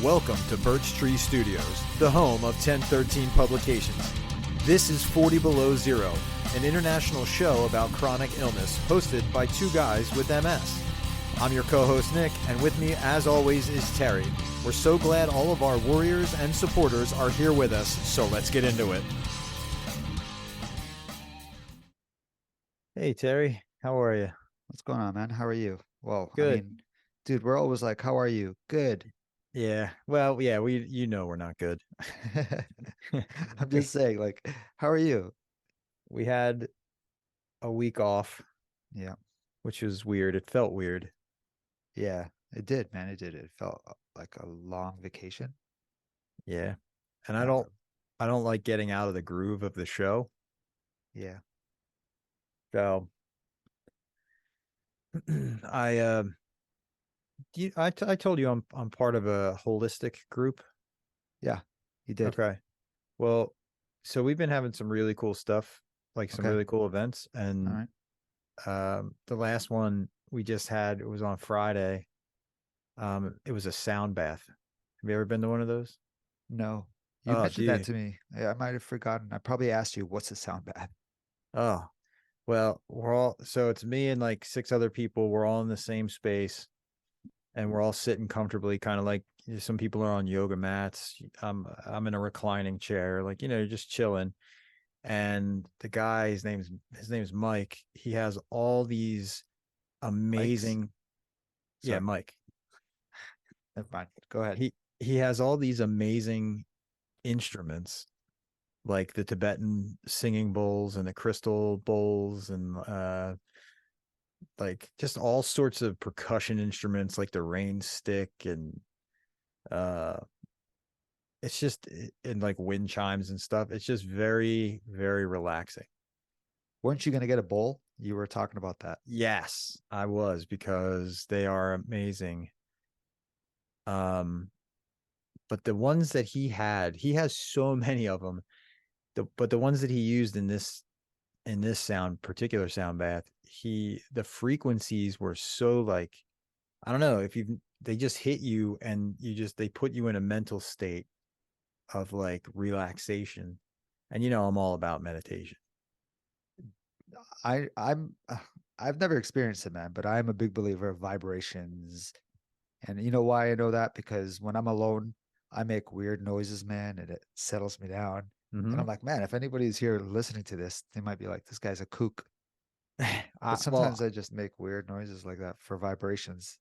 Welcome to Birch Tree Studios, the home of 1013 Publications. This is 40 Below Zero, an international show about chronic illness hosted by two guys with MS. I'm your co-host Nick, and with me as always is Terry. We're so glad all of our warriors and supporters are here with us, so let's get into it. Hey Terry, how are you? What's going on, man? How are you? Well, Good. dude, we're always like, how are you? Good. Yeah. Well, yeah, we're not good. I'm just saying, like, how are you? We had a week off, Yeah. which was weird. It felt weird. Yeah, it did, man. It did. It felt like a long vacation. Yeah. And I Yeah. don't I don't like getting out of the groove of the show. Yeah. So I I told you I'm part of a holistic group. Yeah. You did. Okay. Well, so we've been having some really cool stuff, like some Okay. really cool events. All And right. the last one we just had, it was on Friday. It was a sound bath. Have you ever been to one of those? No. You Oh, mentioned that dude. to me. Yeah, I might have forgotten. I probably asked you, what's a sound bath? Oh, well, so it's me and like six other people. We're all in the same space and we're all sitting comfortably, kind of like some people are on yoga mats. I'm in a reclining chair, like, just chilling. And the guy, his name's Mike. He has all these Mike's? amazing, yeah, Sorry. Mike. Never mind. Go ahead. He has all these amazing instruments like the Tibetan singing bowls and the crystal bowls and like just all sorts of percussion instruments like the rain stick and uh it's just in like wind chimes and stuff. It's just very, very relaxing. Weren't you going to get a bowl? You were talking about that. Yes, I was, because they are amazing. Um, but the ones that he has so many of them. But the ones that he used in this particular sound bath, the frequencies were so like, I don't know if they just hit you and they put you in a mental state of like relaxation. And I'm all about meditation. I'm I've never experienced it, man, but I'm a big believer of vibrations. And you know why I know that? Because when I'm alone, I make weird noises, man, and it settles me down. And Mm-hmm. I'm like, man, if anybody's here listening to this, they might be like, this guy's a kook. But Well, sometimes I just make weird noises like that for vibrations.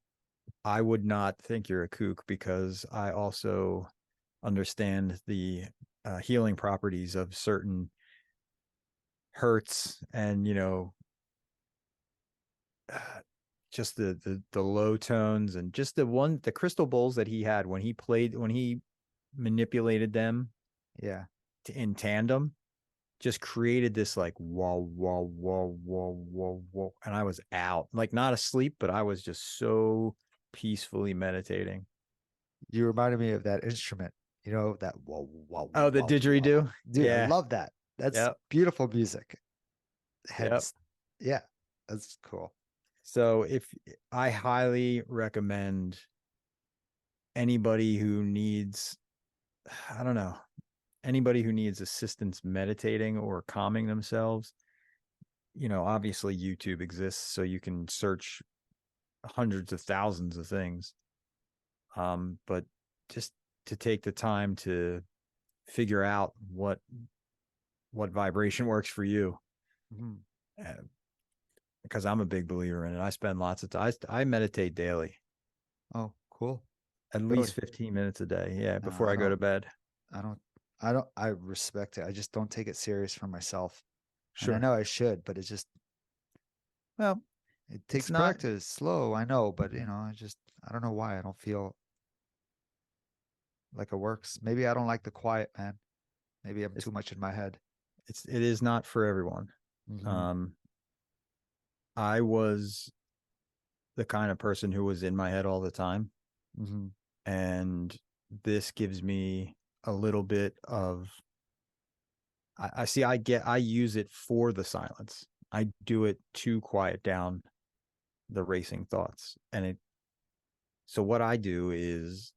I would not think you're a kook, because I also understand the healing properties of certain hertz and just the low tones, and just the crystal bowls that he had when he manipulated them Yeah. in tandem, just created this like whoa whoa whoa whoa whoa whoa, and I was out, like not asleep, but I was just so peacefully meditating. You reminded me of that instrument, that whoa, whoa, Oh, the whoa, whoa. didgeridoo. Dude, I Yeah. love that. That's Yep. beautiful music. Yep. Hence, yeah, that's cool. So if I highly recommend anybody who needs, I don't know, anybody who needs assistance meditating or calming themselves, obviously YouTube exists, so you can search hundreds of thousands of things. But just to take the time to figure out what vibration works for you, Mhm. because I'm a big believer in it. I spend lots of time. I meditate daily, Oh, cool. at least Really? 15 minutes a day. Yeah, No, before I go to bed. I don't, I don't, I respect it. I just don't take it serious for myself. And I Sure. know I should, but it's just, Well, it it's takes not. practice, slow, I know, but I don't know why I don't feel like it works. Maybe I don't like the quiet, man. Maybe I'm It's too much in my head. it is not for everyone. Hmm. Um, I was the kind of person who was in my head all the time, Hmm. and this gives me a little bit of. I see. I use it for the silence. I do it to quiet down the racing thoughts, and it. So what I do is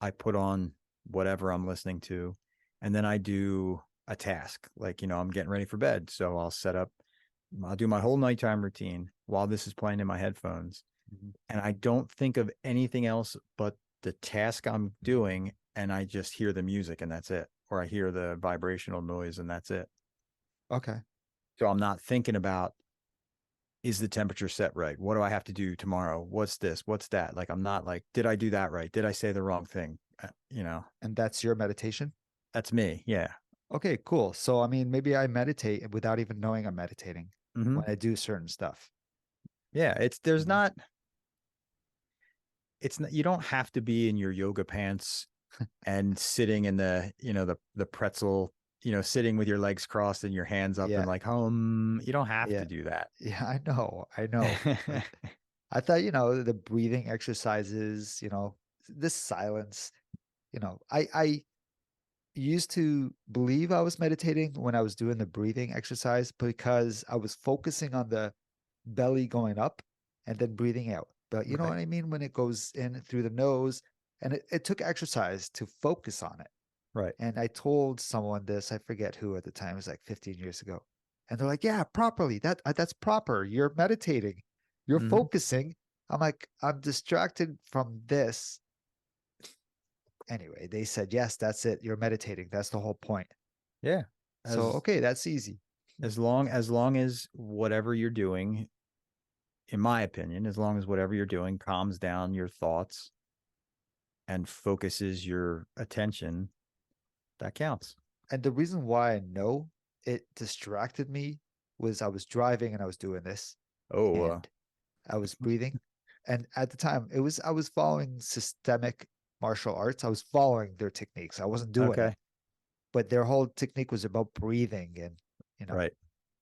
I put on whatever I'm listening to, and then I do a task. Like, I'm getting ready for bed. So I'll do my whole nighttime routine while this is playing in my headphones. Mhm. And I don't think of anything else but the task I'm doing. And I just hear the music and that's it. Or I hear the vibrational noise and that's it. Okay. So I'm not thinking about, is the temperature set right? What do I have to do tomorrow? What's this? What's that? Like, I'm not like, did I do that right? Did I say the wrong thing? And that's your meditation? That's me. Yeah. Okay, cool. So, I mean, maybe I meditate without even knowing I'm meditating Mm-hmm. when I do certain stuff. Yeah. You know? It's not, you don't have to be in your yoga pants and sitting in the pretzel, sitting with your legs crossed and your hands up and Yeah, like home. You don't have yeah, to do that. yeah. I know. But I thought, the breathing exercises, this silence, I used to believe I was meditating when I was doing the breathing exercise because I was focusing on the belly going up and then breathing out. But you know Right. what I mean? When it goes in through the nose, and it took exercise to focus on it. Right. And I told someone this, I forget who at the time, it was like 15 years ago. And they're like, yeah, properly. That's proper. You're meditating. You're Hmm. focusing. I'm like, I'm distracted from this. Anyway, they said, yes, that's it. You're meditating. That's the whole point. Yeah. So, As okay, that's easy. as long as whatever you're doing, in my opinion, as long as whatever you're doing calms down your thoughts and focuses your attention, that counts. And the reason why I know it distracted me was I was driving and I was doing this Oh, and I was breathing. And at the time, I was following systemic martial arts. I was following their techniques. I wasn't doing it, okay. but their whole technique was about breathing and, you know, Right.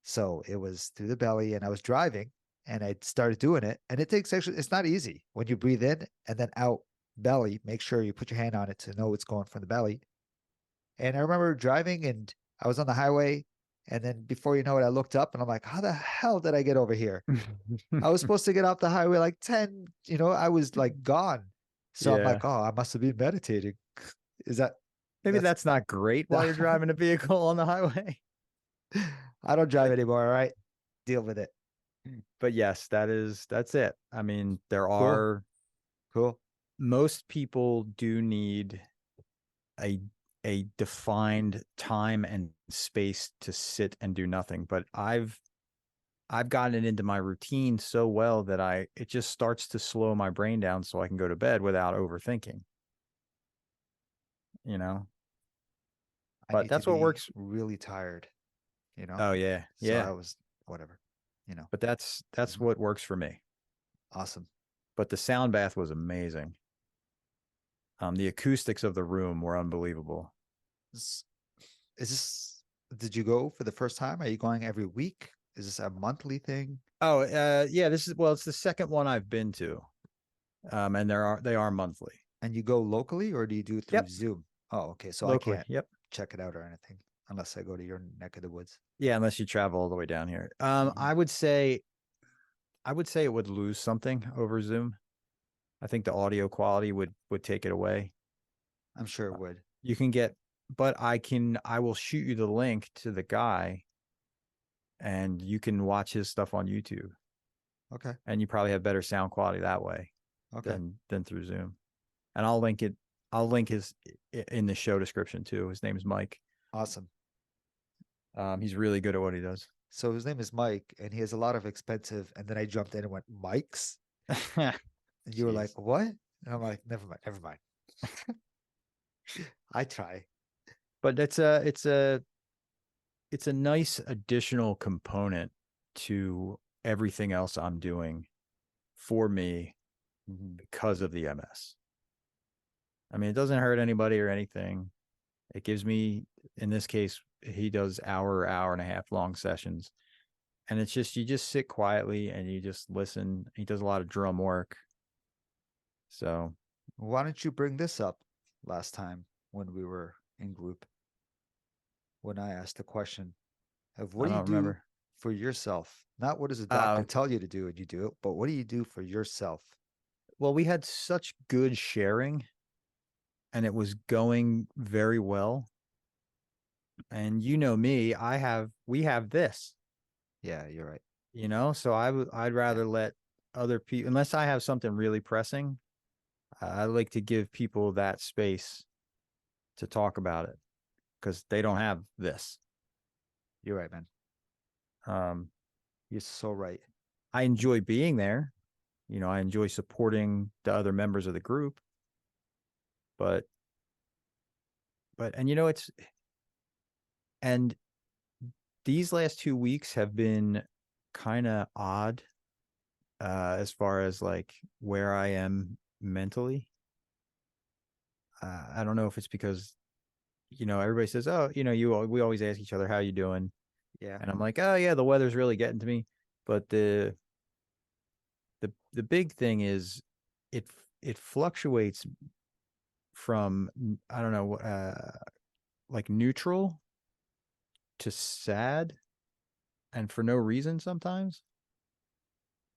so it was through the belly and I was driving and I started doing it. And it takes actually, it's not easy when you breathe in and then out belly. Make sure you put your hand on it to know what's going from the belly. And I remember driving and I was on the highway. And then before you know it, I looked up and I'm like, how the hell did I get over here? I was supposed to get off the highway like 10, I was like gone. So I'm Yeah. like, oh, I must have been meditating. Is that, Maybe that's, that's not great while you're driving a vehicle on the highway. I don't drive anymore. All right. Deal with it. But yes, that's it. I mean, there Cool. are Cool. most people do need a a defined time and space to sit and do nothing, but I've gotten it into my routine so well that it just starts to slow my brain down so I can go to bed without overthinking, you know. I But need to that's what be works. really tired, you know? Oh yeah. So Yeah. I was, whatever, you know. But that's Mhm. what works for me. Awesome. But the sound bath was amazing. The acoustics of the room were unbelievable. Is, is this, did you go for the first time? Are you going every week? Is this a monthly thing? Oh, yeah, it's the second one I've been to. And they are monthly. And you go locally or do you do it through Yep, Zoom? Oh, okay. So I locally. can't Yep. check it out or anything unless I go to your neck of the woods. Yeah, unless you travel all the way down here. Mhm. I would say it would lose something over Zoom. I think the audio quality would take it away. I'm sure it Uh, would. You can get, but I will shoot you the link to the guy, and you can watch his stuff on YouTube, Okay. and you probably have better sound quality that way Okay. than through Zoom. And I'll link it. I'll link his in the show description too. His name is Mike. Awesome. He's really good at what he does. So his name is Mike and he has a lot of expensive. And then I jumped in and went, Mike's? And you were like, Jeez. what? And I'm like, never mind. Never mind. I try. But it's a nice additional component to everything else I'm doing for me Mhm. because of the MS. I mean, it doesn't hurt anybody or anything. It gives me, in this case, he does hour and a half long sessions. And it's just, you just sit quietly and you just listen. He does a lot of drum work. So Why don't you bring this up last time when we were in group? When I asked the question of what I do you don't do remember. for yourself? Not what does a doctor Uh, tell you to do and you do it, but what do you do for yourself? well, we had such good sharing and it was going very well. And you know me, we have this, Yeah, you're right. so I'd Yeah. rather let other people, unless I have something really pressing, I like to give people that space to talk about it because they don't have this. You're right, man. Um, You're so right. I enjoy being there. I enjoy supporting the other members of the group, but and it's and these last 2 weeks have been kind of odd as far as like where I am mentally. I don't know if it's because everybody says, "Oh, we always ask each other how you doing," Yeah. and I'm like, "Oh yeah, the weather's really getting to me." But the big thing is it it fluctuates from I don't know like neutral to sad and for no reason sometimes.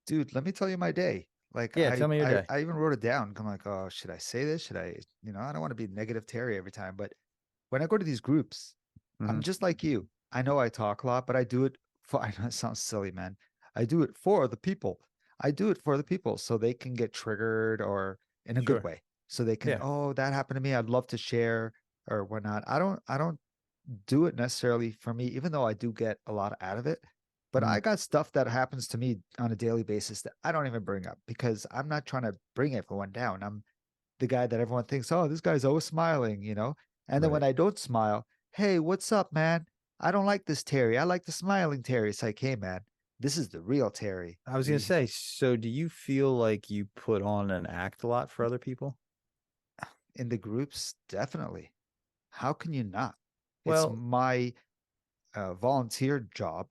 Dude, let me tell you my day. Like Yeah, tell me your day. I even wrote it down. I'm like, oh, should I say this? Should I, I don't want to be negative Terry every time, but when I go to these groups, I'm Mm-hmm. just like you. I know I talk a lot, but I do it for, I know it sounds silly, man. I do it for the people. I do it for the people so they can get triggered or in a good Sure. way. So they can, Yeah. oh, that happened to me. I'd love to share or whatnot. I don't do it necessarily for me, even though I do get a lot out of it. But Mm-hmm. I got stuff that happens to me on a daily basis that I don't even bring up because I'm not trying to bring everyone down. I'm the guy that everyone thinks, oh, this guy's always smiling. And then when Right. I don't smile, hey, what's up, man? I don't like this Terry. I like the smiling Terry. It's like, hey, man, this is the real Terry. I was gonna The say, so do you feel like you put on an act a lot for other people? in the groups, definitely. How can you not? It's Well, my volunteer job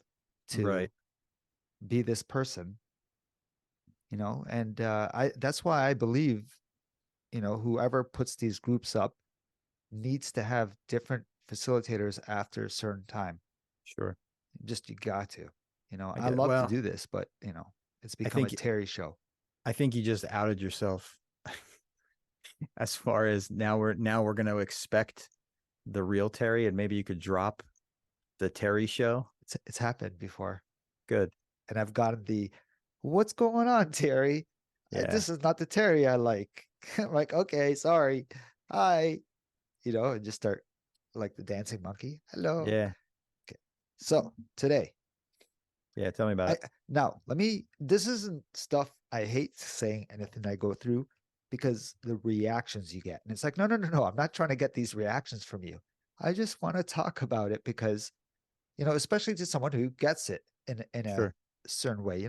right. to be this person, and I that's why I believe, whoever puts these groups up needs to have different facilitators after a certain time. Sure. Just you got to. I I get love to well, do this, but it's I become a think Terry show. I think you just outed yourself as far as now we're gonna expect the real Terry and maybe you could drop the Terry show. It's happened before. Good. And I've gotten the what's going on, Terry? Yeah. This is not the Terry I like. I'm like, okay, sorry. Hi. And just start like the dancing monkey. Hello. Yeah. Okay. So today, Yeah. Tell me about I it. now let me this isn't stuff I hate saying anything I go through because the reactions you get. And it's like, no, no, no, no. I'm not trying to get these reactions from you. I just want to talk about it because, especially to someone who gets it in a Sure. certain way.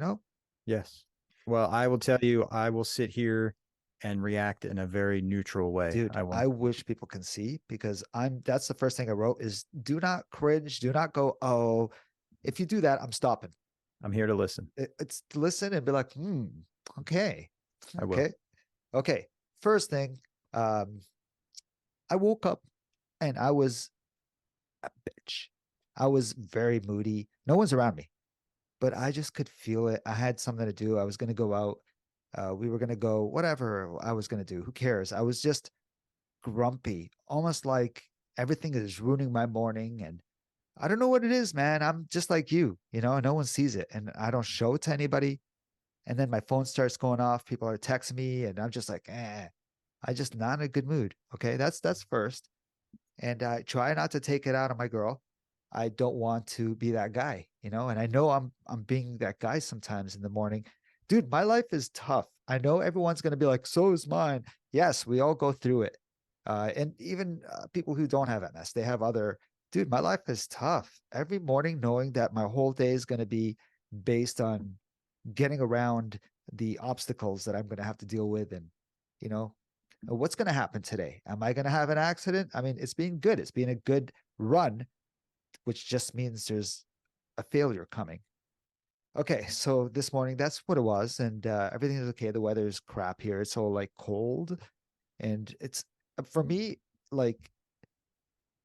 Yes. Well, I will tell you, I will sit here and react in a very neutral way. Dude, I I won't. wish people can see because that's the first thing I wrote is do not cringe, do not go, oh, if you do that, I'm stopping. I'm here to listen. It's to listen and be like, okay, I will. okay, okay. First thing, um, I woke up and I was a bitch. I was very moody. No one's around me, but I just could feel it. I had something to do. I was going to go out. We were going to go, whatever I was going to do. Who cares? I was just grumpy, almost like everything is ruining my morning. And I don't know what it is, man. I'm just like you, no one sees it and I don't show it to anybody. And then my phone starts going off. People are texting me and I'm just like, I just not in a good mood. Okay. That's first. And I try not to take it out on my girl. I don't want to be that guy, and I know I'm being that guy sometimes in the morning. Dude, my life is tough. I know everyone's going to be like, so is mine. Yes, we all go through it. And even people who don't have MS, they have other, dude, my life is tough. Every morning, knowing that my whole day is going to be based on getting around the obstacles that I'm going to have to deal with. And, you know, what's going to happen today? Am I going to have an accident? I mean, it's been good. It's been a good run, which just means there's a failure coming. Okay, so this morning, that's what it was. And everything is okay. The weather is crap here. It's all like cold. And it's for me, like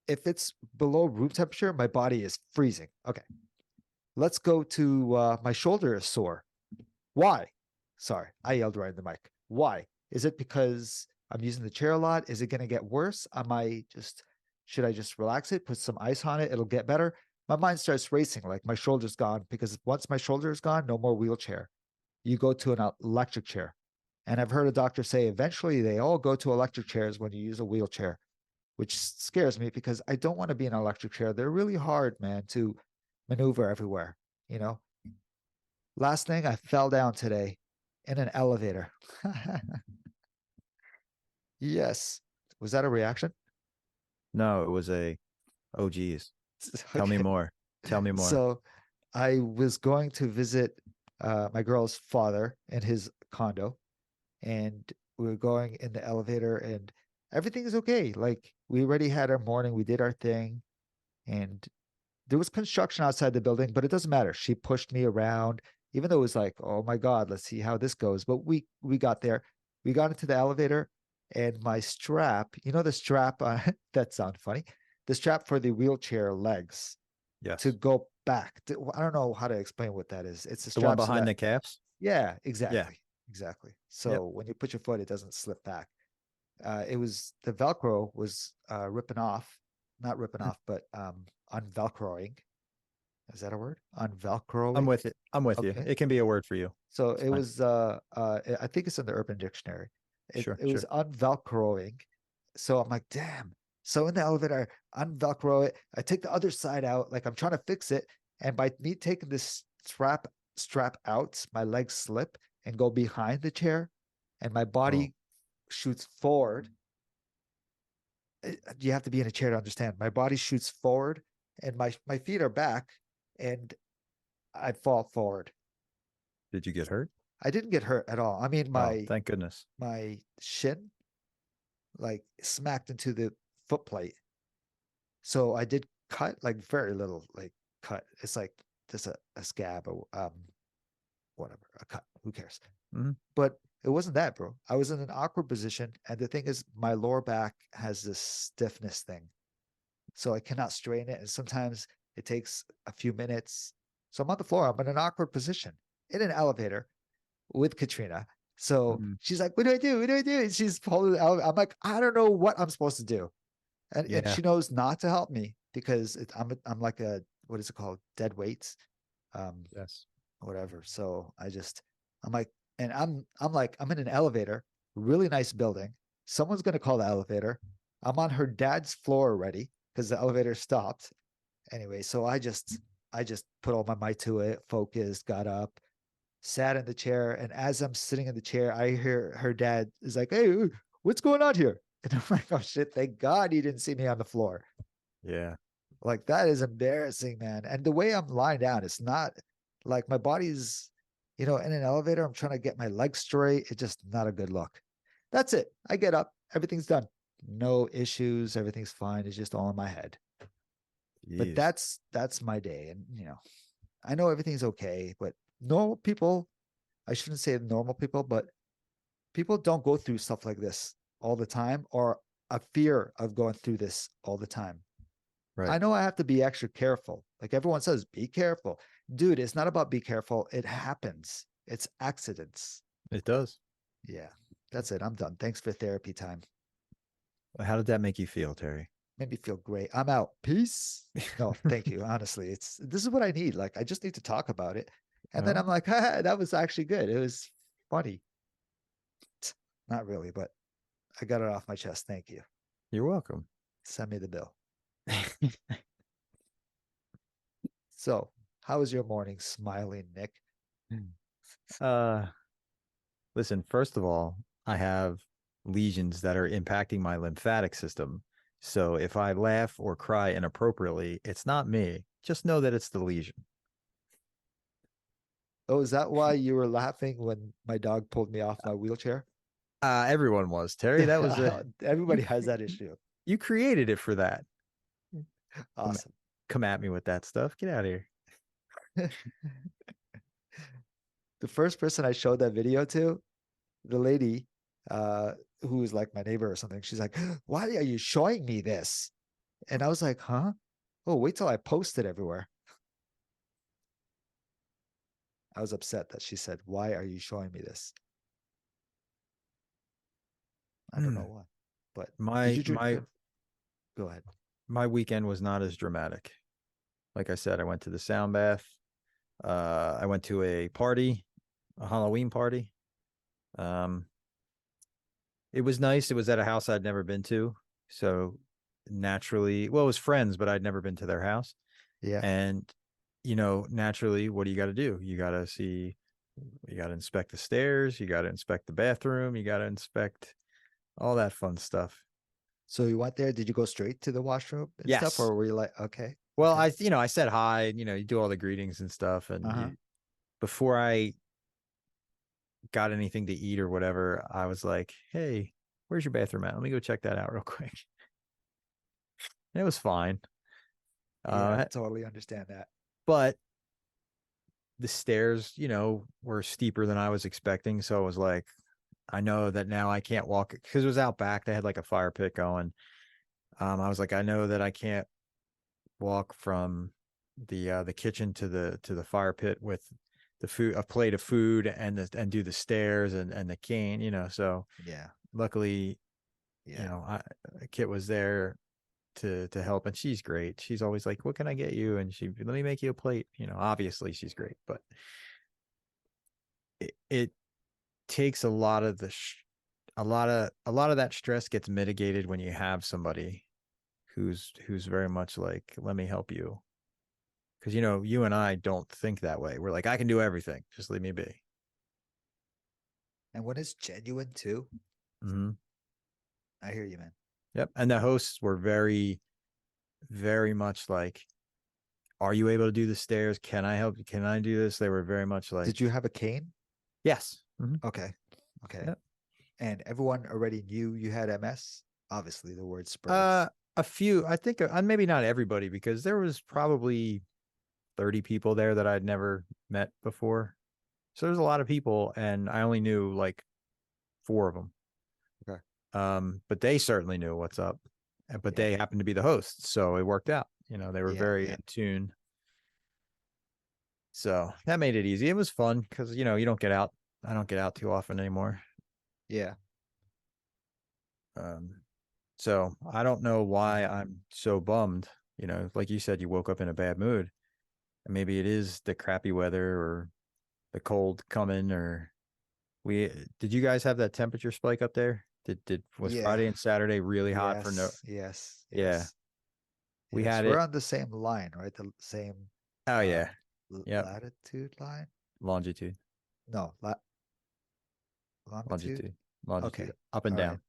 if it's below room temperature, my body is freezing. Okay, let's go to my shoulder is sore. Why? Sorry, I yelled right in the mic. Why? Is it because I'm using the chair a lot. Is it going to get worse? Should I just relax it, put some ice on it? It'll get better. My mind starts racing, like my shoulder's gone, because once my shoulder is gone, no more wheelchair. You go to an electric chair. And I've heard a doctor say eventually they all go to electric chairs when you use a wheelchair, which scares me because I don't want to be in an electric chair. They're really hard, man, to maneuver everywhere, you know? Last thing, I fell down today in an elevator. Yes. Was that a reaction? No, it was a, oh geez. Tell me Okay. more. Tell me more. So I was going to visit my girl's father in his condo, and we were going in the elevator, and everything is okay. Like we already had our morning, we did our thing, and there was construction outside the building, but it doesn't matter. She pushed me around, even though it was like, oh my God, let's see how this goes. But we got there. We got into the elevator, and my strap, the strap that sounds funny, the strap for the wheelchair legs to Yes. go back. I don't know how to explain what that is. It's a The one strap so behind that, the calves? yeah, Yeah. exactly. Exactly. Yep. So when you put your foot, it doesn't slip back. It was the Velcro was ripping off, not ripping off, but unvelcroing. Is that a word? I'm Unvelcroing. with it. I'm with you. Okay. It can be a word for you. So It's it fine. was I think it's in the Urban Dictionary. It Sure, it was sure. unvelcroing. So I'm like, damn. So in the elevator, I unvelcro it. I take the other side out, like I'm trying to fix it. And by me taking this strap out, my legs slip and go behind the chair, and my Oh, body shoots forward. You have to be in a chair to understand. My body shoots forward, and my feet are back, and I fall forward. did you get hurt? I didn't get hurt at all. I mean, Oh, my thank goodness. my shin like smacked into the foot plate. So I did cut, like very little, like cut. It's like just a scab or whatever, a cut. Who cares? Mhm. But it wasn't that, bro. I was in an awkward position, and the thing is, my lower back has this stiffness thing, so I cannot strain it. And sometimes it takes a few minutes. So I'm on the floor. I'm in an awkward position in an elevator with Katrina. So Mhm. she's like, "What do I do? What do I do?" And she's pulling out. I'm like, "I don't know what I'm supposed to do." And Yeah. she knows not to help me because I'm like a, what is it called, dead weights, um, Yes. whatever. So I'm like, and I'm like, I'm in an elevator, really nice building. Someone's gonna call the elevator. I'm on her dad's floor already because the elevator stopped. Anyway, so I just put all my might to it, focused, got up, sat in the chair, and as I'm sitting in the chair, I hear her dad is like, "Hey, what's going on here?" And I'm like, "Oh shit! Thank God he didn't see me on the floor." Yeah. Like that is embarrassing, man. And the way I'm lying down, it's not like my body's, in an elevator. I'm trying to get my legs straight. It's just not a good look. That's it. I get up. Everything's done. No issues. Everything's fine. It's just all in my head. But Jeez. that's my day, and I know everything's okay. But normal people, I shouldn't say normal people, but people don't go through stuff like this all the time, or a fear of going through this all the time. Right. I know I have to be extra careful. Like everyone says, be careful. Dude, it's not about be careful. It happens. It's accidents. It does. Yeah, that's it. I'm done. Thanks for therapy time. How did that make you feel, Terry? Made me feel great. I'm out. Peace. No, thank you. Honestly, this is what I need. Like, I just need to talk about it. And then I'm Well, like, that was actually good. It was funny. Not really, but I got it off my chest. Thank you. you're welcome. Send me the bill. So, how was your morning, smiling Nick? uh, listen, first of all, I have lesions that are impacting my lymphatic system. So if I laugh or cry inappropriately, it's not me. Just know that it's the lesion. Oh, is that why you were laughing when my dog pulled me off my wheelchair? Everyone was, Terry. That was you Everybody has that issue. you created it for that. Come, Awesome. come at me with that stuff. Get out of here. The first person I showed that video to, the lady who was like my neighbor or something, she's like, "Why are you showing me this?" And I was like, "Huh? Oh, wait till I post it everywhere." I was upset that she said, "Why are you showing me this?" I don't know why. But did my you drink? my Go ahead. my weekend was not as dramatic. Like I said, I went to the sound bath. I went to a party, a Halloween party. Um, it was nice. It was at a house I'd never been to. So naturally, well, it was friends, but I'd never been to their house. Yeah. And, naturally, what do you got to do? You got to inspect the stairs. You got to inspect the bathroom. You got to inspect all that fun stuff. So you went there. Did you go straight to the washroom and stuff, Yes. or were you like, okay, Well, okay, I said hi, you do all the greetings and stuff. And uh-huh. before I got anything to eat or whatever, I was like, hey, where's your bathroom at? Let me go check that out real quick. And it was fine. Yeah, Uh, totally understand that. but the stairs, were steeper than I was expecting. So I was like, I know that now I can't walk because it was out back. They had like a fire pit going. I was like, I know that I can't walk from the kitchen to the fire pit with the food, a plate of food, and do the stairs and the cane. So Yeah, luckily, yeah, Kit was there to help, and she's great. She's always like, what can I get you? And let me make you a plate. Obviously she's great, but it takes a lot of that stress gets mitigated when you have somebody who's very much like, let me help you. Because you and I don't think that way. We're like, I can do everything, just leave me be. and when it's genuine too, Hmm. I hear you, man. Yep. And the hosts were very, very much like, are you able to do the stairs? Can I help you? Can I do this? They were very much like, Did you have a cane? yes. Hmm. Okay, okay. Yep. And everyone already knew you had MS. Obviously, the word uh spreads. a few, I think, maybe not everybody, because there was probably 30 people there that I'd never met before. So there's a lot of people, and I only knew like four of them. Okay. But they certainly knew what's up. But Yeah, they happened to be the hosts, so it worked out. They were yeah, very yeah, in tune. So that made it easy. It was fun because you don't get out. I don't get out too often anymore. yeah. Um, so I don't know why I'm so bummed. Like you said, you woke up in a bad mood. And maybe it is the crappy weather or the cold coming, or we did you guys have that temperature spike up there? Was Yeah. Friday and Saturday really hot for no? Yes, yes, Yeah, yes, we yes. had We're it. on the same line, right? The same Oh uh yeah. Yep. latitude line? Longitude, No, longitude. longitude, longitude, Okay. up and All right. down.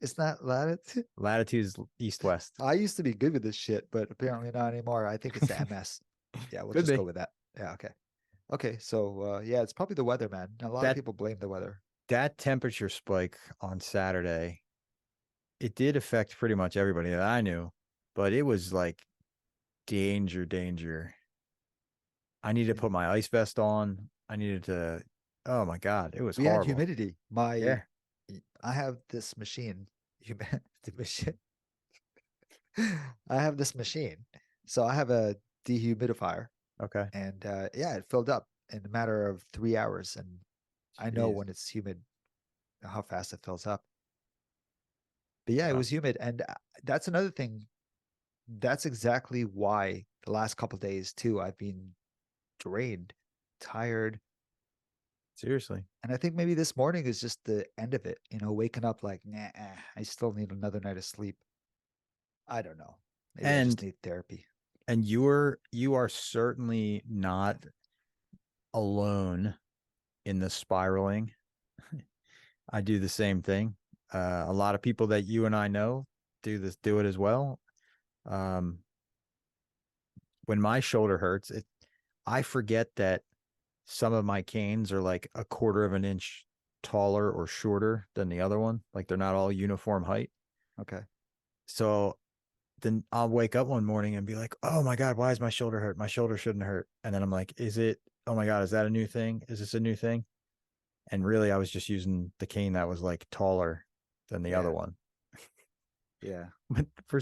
It's not latitude. Latitude is east west. I used to be good with this shit, but apparently not anymore. I think it's the MS. Yeah, we'll Could just go be. with that. Yeah, okay. Okay, so yeah, it's probably the weather, man. A lot of That people blame the weather. that temperature spike on Saturday, it did affect pretty much everybody that I knew, but it was like danger, danger. I needed to And put my ice vest on. I needed to. Oh my god, it was yeah, and horrible. humidity. Yeah. I have this machine. The machine. I have this machine. So I have a dehumidifier, Okay. and yeah, it filled up in a matter of 3 hours, and I know Jeez. when it's humid how fast it fills up. But yeah, it Wow. was humid, and that's another thing. That's exactly why the last couple days too, I've been drained, tired, Seriously. and I think maybe this morning is just the end of it. Waking up like, nah, I still need another night of sleep. I don't know. Maybe I just And need therapy. you are certainly not alone in the spiraling. I do the same thing. A lot of people that you and I know do it as well. Um, when my shoulder hurts, I forget that some of my canes are like a quarter of an inch taller or shorter than the other one. Like they're not all uniform height. Okay. So then I'll wake up one morning and be like, oh my God, why is my shoulder hurt? My shoulder shouldn't hurt. And then I'm like, oh my God, is that a new thing? Is this a new thing? And really, I was just using the cane that was like taller than the other Yeah. one. Yeah. But we're,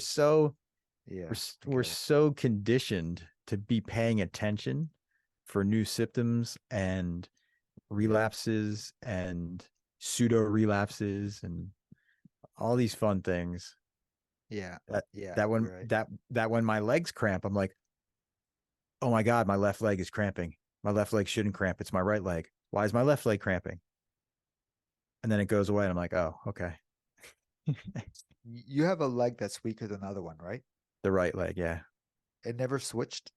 Yeah. I we're get it. so conditioned to be paying attention for new symptoms and Yeah. relapses and pseudo relapses. And all these fun things. Yeah. That Yeah. that when You're right. when my legs cramp, I'm like, oh my God, my left leg is cramping. My left leg shouldn't cramp. It's my right leg. Why is my left leg cramping? And then it goes away, and I'm like, oh, okay. You have a leg that's weaker than the other one, right? The right leg, yeah. It never switched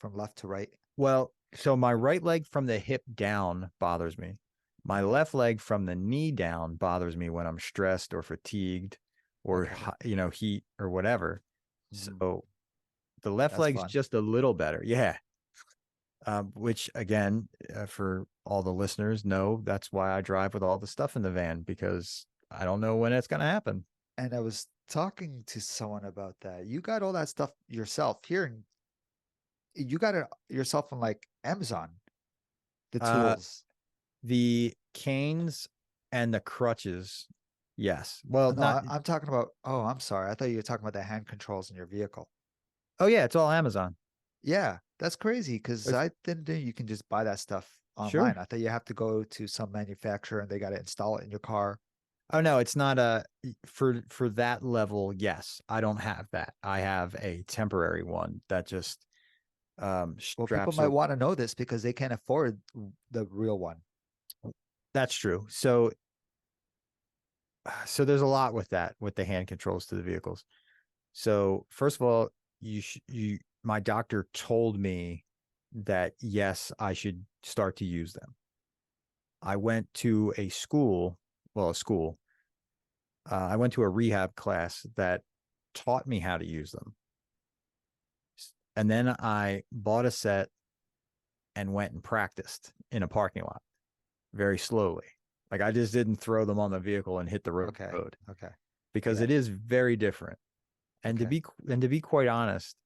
from left to right. Well, so my right leg from the hip down bothers me. My Mhm. left leg from the knee down bothers me when I'm stressed or fatigued or Okay. heat or whatever. Mhm. So the left That's leg's fun. just a little better. Yeah. Which again, for all the listeners, know that's why I drive with all the stuff in the van because I don't know when it's going to happen. And I was talking to someone about that. You got all that stuff yourself here, and you got it yourself on like Amazon, the Uh, tools. the canes and the crutches, yes. Well, No, not. I'm talking about. Oh, I'm sorry. I thought you were talking about the hand controls in your vehicle. Oh yeah, it's all Amazon. Yeah, that's crazy because It's I didn't know you can just buy that stuff online. sure. I thought you have to go to some manufacturer and they got to install it in your car. Oh no, it's not a for that level. Yes, I don't have that. I have a temporary one that just Well, people straps. might want to know this because they can't afford the real one. That's true. So there's a lot with that with the hand controls to the vehicles. So first of all, you my doctor told me that yes, I should start to use them. I went to a school, well, a school. I went to a rehab class that taught me how to use them. And then I bought a set and went and practiced in a parking lot very slowly. Like I just didn't throw them on the vehicle and hit the Okay. road Okay. because Yeah. it is very different. And Okay. to be quite honest,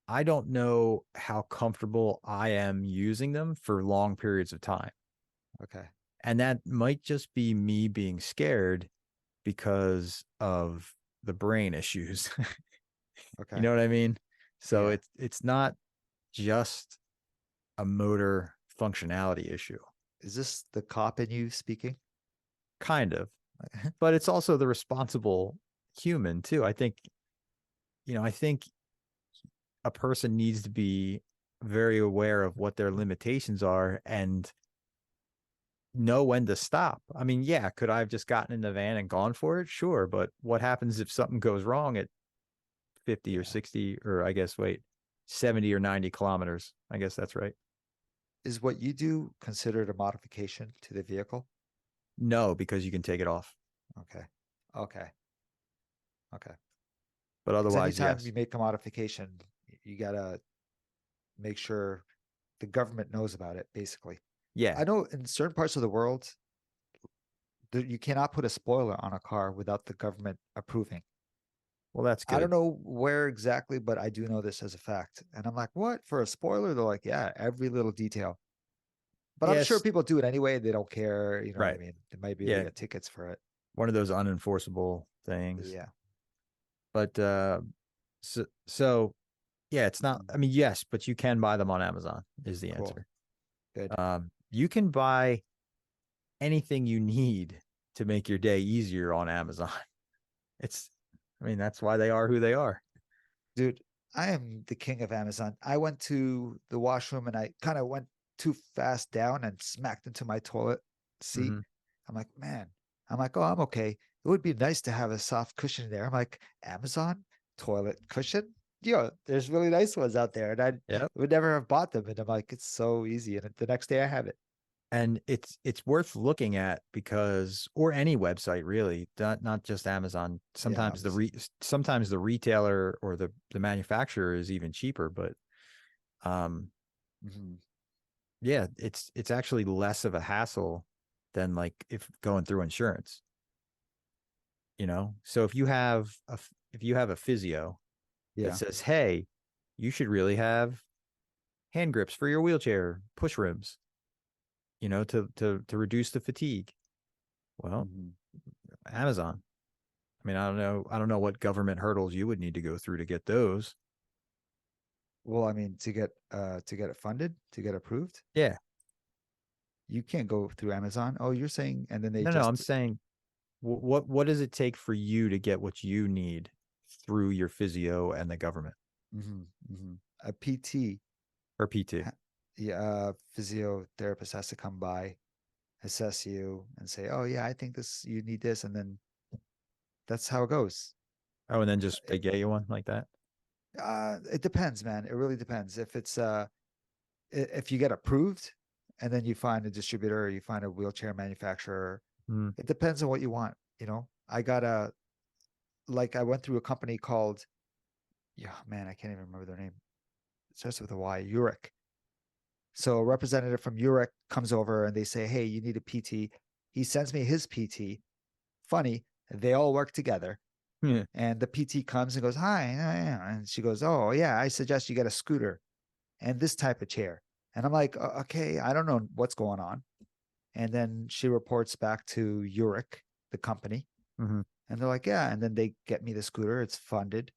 I don't know how comfortable I am using them for long periods of time. Okay. And that might just be me being scared because of the brain issues. You Okay. know what I mean? So Yeah. it's not just a motor functionality issue, Is this the cop in you speaking? kind of, but it's also the responsible human too. I think a person needs to be very aware of what their limitations are and know when to stop. I mean, yeah, could I have just gotten in the van and gone for it? Sure, but what happens if something goes wrong at 50 or Yeah. 60 or I guess wait, 70 or 90 kilometers? I guess that's right. Is what you do considered a modification to the vehicle? No, because you can take it off. Okay. Okay. Okay. But Because otherwise, anytime yes. you make a modification, you gotta make sure the government knows about it, basically. Yeah. I know in certain parts of the world, you cannot put a spoiler on a car without the government approving. Well, that's I don't good. know where exactly, but I do know this as a fact. And I'm like, what? For a spoiler? They're like, yeah, every little detail. But I'm sure Yes. people do it anyway. They don't care. You know what I Right. mean? They might be able to Yeah. get tickets for it. One of those unenforceable things. Yeah. But so yeah, it's not, Mhm. I mean, yes, but you can buy them on Amazon is the Cool. answer. Good. You can buy anything you need to make your day easier on Amazon. It's, I mean, that's why they are who they are. Dude, I am the king of Amazon. I went to the washroom and I kind of went too fast down and smacked into my toilet seat. Mm-hmm. I'm like, man, I'm like, oh, I'm okay. It would be nice to have a soft cushion there. I'm like, Amazon toilet cushion? Yo, there's really nice ones out there. And I Yep. would never have bought them. And I'm like, it's so easy. And the next day I have it. And it's worth looking at because or any website really, not just Amazon. Yeah, obviously. Sometimes the retailer or the manufacturer is even cheaper, but um Mhm. yeah, it's actually less of a hassle than like if going through insurance, you know? So if you have a physio that Yeah. says, "Hey, you should really have hand grips for your wheelchair, push rooms, to reduce the fatigue." Well, Mhm. Amazon. I mean, I don't know what government hurdles you would need to go through to get those. Well, I mean, to get it funded, to get approved, Yeah. you can't go through Amazon. Oh, you're saying, and then they No, I'm just saying What does it take for you to get what you need through your physio and the government A PT, or PT? yeah, physiotherapist has to come by, assess you, and say, "Oh yeah, I think this you need this," and then that's how it goes. Oh, and then just they get you one like that? It depends, man. It really depends. If it's if you get approved, and then you find a distributor, or you find a wheelchair manufacturer. Mm. It depends on what you want. I got I went through a company called, yeah, man, I can't even remember their name. It starts with a Y, Uric. So a representative from Uric comes over and they say, "Hey, you need a PT." He sends me his PT. Funny, they all work together. Yeah. And the PT comes and goes, "Hi." And she goes, "Oh, yeah, I suggest you get a scooter and this type of chair." And I'm like, Okay, I don't know what's going on." And then she reports back to Uric, the company. Mm-hmm. And they're like, "Yeah." And then they get me the scooter. It's funded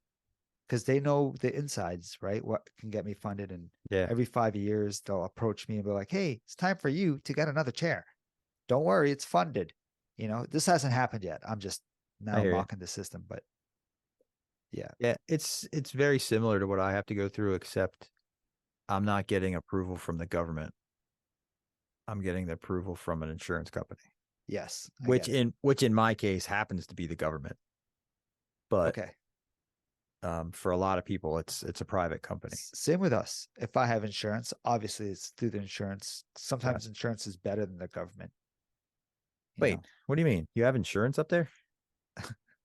because they know the insides, right? What can get me funded. And Yeah, every 5 years, they'll approach me and be like, "Hey, it's time for you to get another chair. Don't worry, it's funded." This hasn't happened yet. I'm just I now hear you. mocking the system, but yeah. Yeah, it's very similar to what I have to go through, except I'm not getting approval from the government. I'm getting the approval from an insurance company, Yes, I get it. which in my case happens to be the government. But Okay. for a lot of people, it's a private company. Same with us. If I have insurance, obviously it's through the insurance. Yeah. Sometimes insurance is better than the government, you Wait, know. what do you mean? You have insurance up there?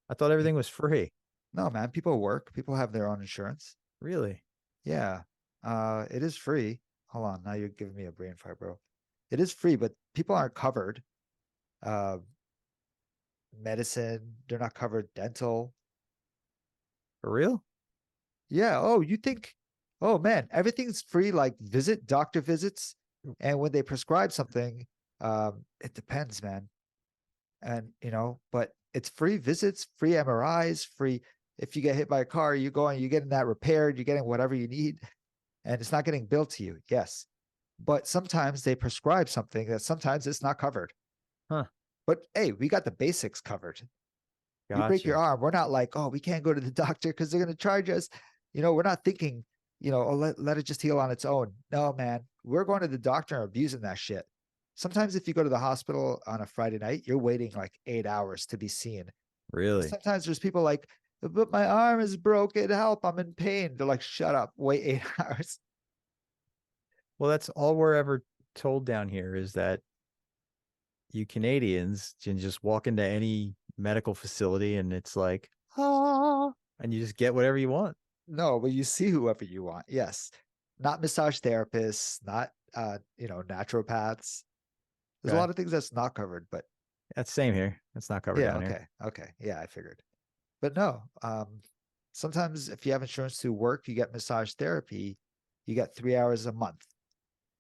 I thought everything was free. No, man, people work, people have their own insurance. Really? Yeah. It is free. Hold on, now you're giving me a brain fire, bro. It is free, but people aren't covered. Uh, Medicine, they're not covered. Dental. For real? Yeah. Oh, you think, oh man, everything's free, like doctor visits. And when they prescribe something, it depends, man. And but it's free visits, free MRIs, free. If you get hit by a car, you go and you're getting that repaired, you're getting whatever you need, and it's not getting billed to you. Yes. But sometimes they prescribe something that sometimes it's not covered. Huh. But hey, we got the basics covered. You break your Gotcha. arm, we're not like, "Oh, we can't go to the doctor because they're going to charge us." We're not thinking, "Oh, let it just heal on its own." No, man, we're going to the doctor and abusing that shit. Sometimes if you go to the hospital on a Friday night, you're waiting like 8 hours to be seen. Really? Sometimes there's people like, "But my arm is broken. Help. I'm in pain." They're like, "Shut up. Wait 8 hours." Well, that's all we're ever told down here is that you Canadians can just walk into any medical facility and it's like, ah, and you just get whatever you want. No, but you see whoever you want. Yes. Not massage therapists, not naturopaths. There's a Okay. lot of things that's not covered, but That's same here. That's not covered yeah, down here. okay. Okay. Yeah, I figured. But no, sometimes if you have insurance through work, you get massage therapy, you get 3 hours a month.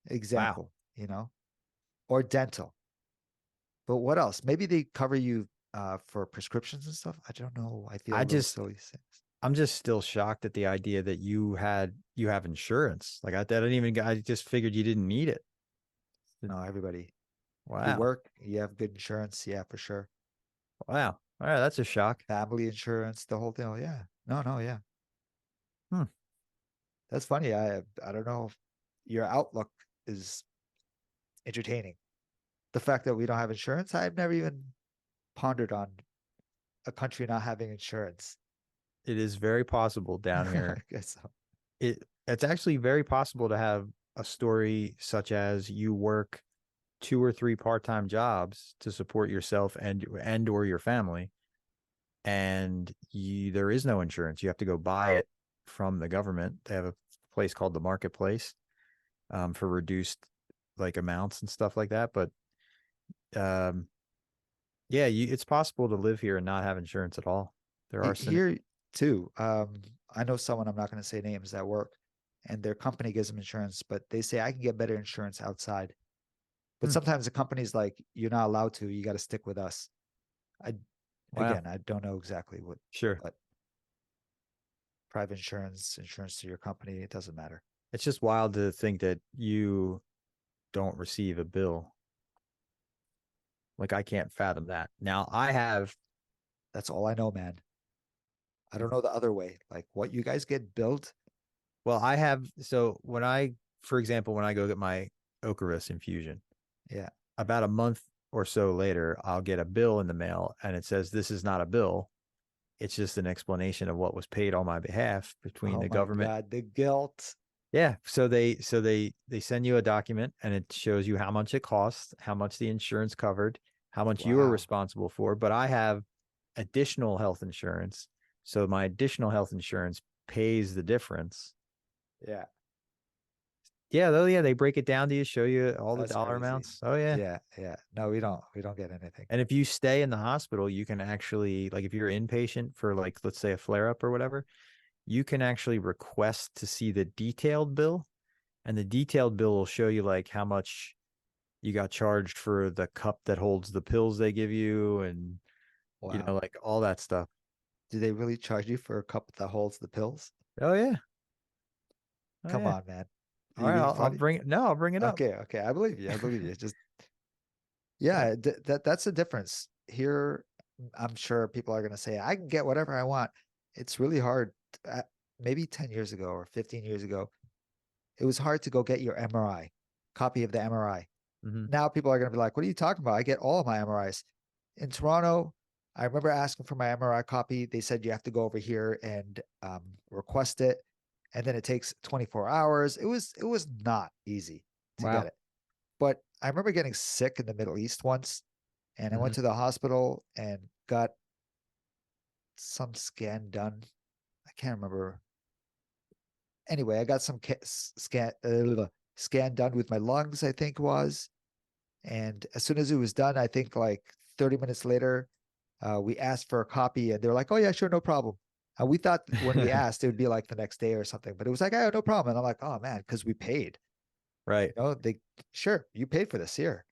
Wow. Example, or dental. But what else? Maybe they cover you for prescriptions and stuff. I don't know. I feel I a little just silly things. I'm just still shocked at the idea that you have insurance. Like I didn't even I just figured you didn't need it. No, everybody. You Wow. work, you have good insurance, yeah, for sure. Wow. All right, that's a shock. Family insurance, the whole thing. Oh, yeah. No, no, yeah. Hmm. That's funny. I don't know if your outlook is entertaining. The fact that we don't have insurance, I've never even pondered on a country not having insurance. It is very possible down I here. guess so. It's actually very possible to have a story such as you work two or three part-time jobs to support yourself and or your family, and there is no insurance. You have to go buy it from the government. They have a place called the marketplace for reduced like amounts and stuff like that. But um, yeah, it's possible to live here and not have insurance at all. There are Here too, I know someone, I'm not going to say names, at work, and their company gives them insurance, but they say I can get better insurance outside. But Hmm. sometimes the company's like, "You're not allowed to. You got to stick with us." I Wow. Again, I don't know exactly what, Sure. but private insurance to your company, it doesn't matter. It's just wild to think that you don't receive a bill. Like I can't fathom that. Now I have, That's all I know, man. I don't know the other way. Like what you guys get billed. well, I have, so when I, for example, when I go get my Ocrevus infusion, Yeah. about a month or so later, I'll get a bill in the mail and it says, this is not a bill. It's just an explanation of what was paid on my behalf between Oh the my government. God, the guilt. Yeah. So they send you a document and it shows you how much it costs, how much the insurance covered, how much you are Wow. responsible for. But I have additional health insurance. So my additional health insurance pays the difference. Yeah, Yeah, though, yeah, they break it down to you, show you all the that's dollar crazy. amounts. Oh yeah. Yeah, yeah. No, we don't get anything. And if you stay in the hospital, you can actually, like, if you're inpatient for, like, let's say a flare up or whatever, you can actually request to see the detailed bill. And the detailed bill will show you, like, how much you got charged for the cup that holds the pills they give you and, Wow. like all that stuff. Do they really charge you for a cup that holds the pills? Oh, yeah. Oh, Come yeah. on, man. Are All you right. being I'll funny? bring it. No, I'll bring it up. Okay, okay. I believe you. I believe you. Just Yeah. yeah, that's the difference. Here, I'm sure people are gonna say, I can get whatever I want. It's really hard. Maybe 10 years ago or 15 years ago, it was hard to go get your MRI, copy of the MRI. Mm-hmm. Now people are gonna be like, what are you talking about? I get all of my MRIs. In Toronto, I remember asking for my MRI copy. They said you have to go over here and request it, and then it takes 24 hours. It was not easy to get Wow. it. But I remember getting sick in the Middle East once, and I Mm-hmm. went to the hospital and got some scan done. I can't remember. Anyway, I got some scan done with my lungs, I think it was. And as soon as it was done, I think like 30 minutes later, we asked for a copy and they were like, oh, yeah, sure, no problem. And we thought when we asked, it would be like the next day or something, but it was like, oh, no problem. And I'm like, oh, man, because we paid. Right. They, sure, you paid for this here.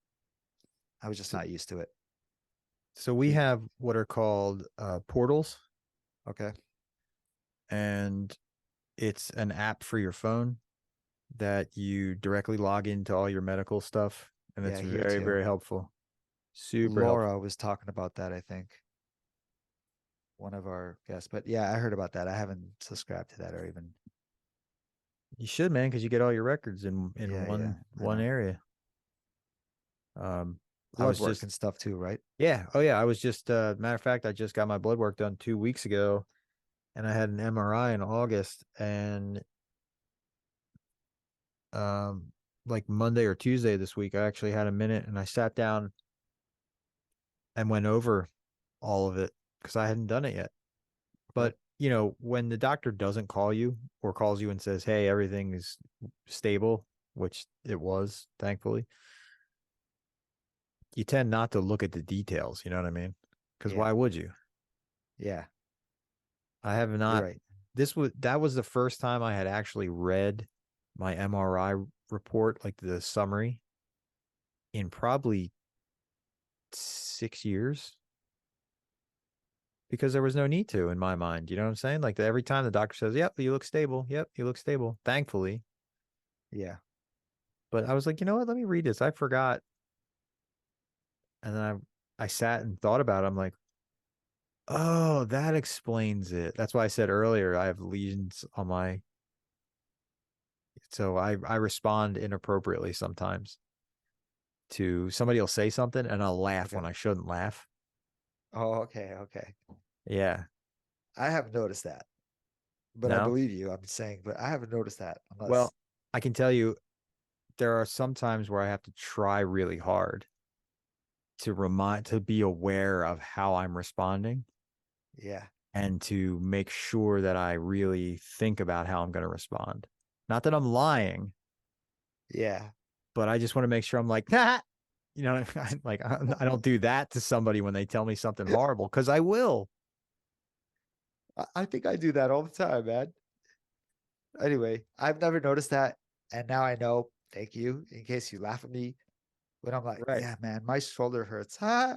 I was just So, not used to it. so we You, have what are called portals, okay. and it's an app for your phone that you directly log into all your medical stuff, and it's Yeah, here very, too. very helpful. Super helpful. Laura was talking about that, I think, one of our guests. But yeah, I heard about that. I haven't subscribed to that or even. You should, man, because you get all your records in Yeah, yeah, I one know. area. Um, I Blood was work just and stuff too, right? yeah, oh yeah, I was just matter of fact, I just got my blood work done 2 weeks ago, and I had an MRI in August, and um, like Monday or Tuesday this week, I actually had a minute, and I sat down and went over all of it because I hadn't done it yet. Okay. But when the doctor doesn't call you or calls you and says, "Hey, everything is stable," which it was, thankfully, you tend not to look at the details. You know what I mean? Because Yeah, why would you? yeah, I have you're not. right. That was the first time I had actually read my MRI report, like the summary, in probably 6 years, because there was no need to in my mind. You know what I'm saying? Like every time the doctor says, "Yep, you look stable. Yep, you look stable." Thankfully, Yeah. but I was like, you know what? Let me read this. I forgot, and then I sat and thought about it. I'm like, oh, that explains it. That's why I said earlier I have lesions on my. So I respond inappropriately sometimes to somebody will say something and I'll laugh Okay. when I shouldn't laugh. Oh, okay, okay. Yeah. I haven't noticed that, but I No. believe you. I'm saying, but I haven't noticed that unless, Well, I can tell you there are some times where I have to try really hard to be aware of how I'm responding yeah, and to make sure that I really think about how I'm going to respond. Not that I'm lying, yeah. but I just want to make sure I'm like, like I don't do that to somebody when they tell me something horrible because I will. I think I do that all the time, man. Anyway, I've never noticed that, and now I know. Thank you. In case you laugh at me when I'm like, Right. yeah, man, my shoulder hurts. Huh?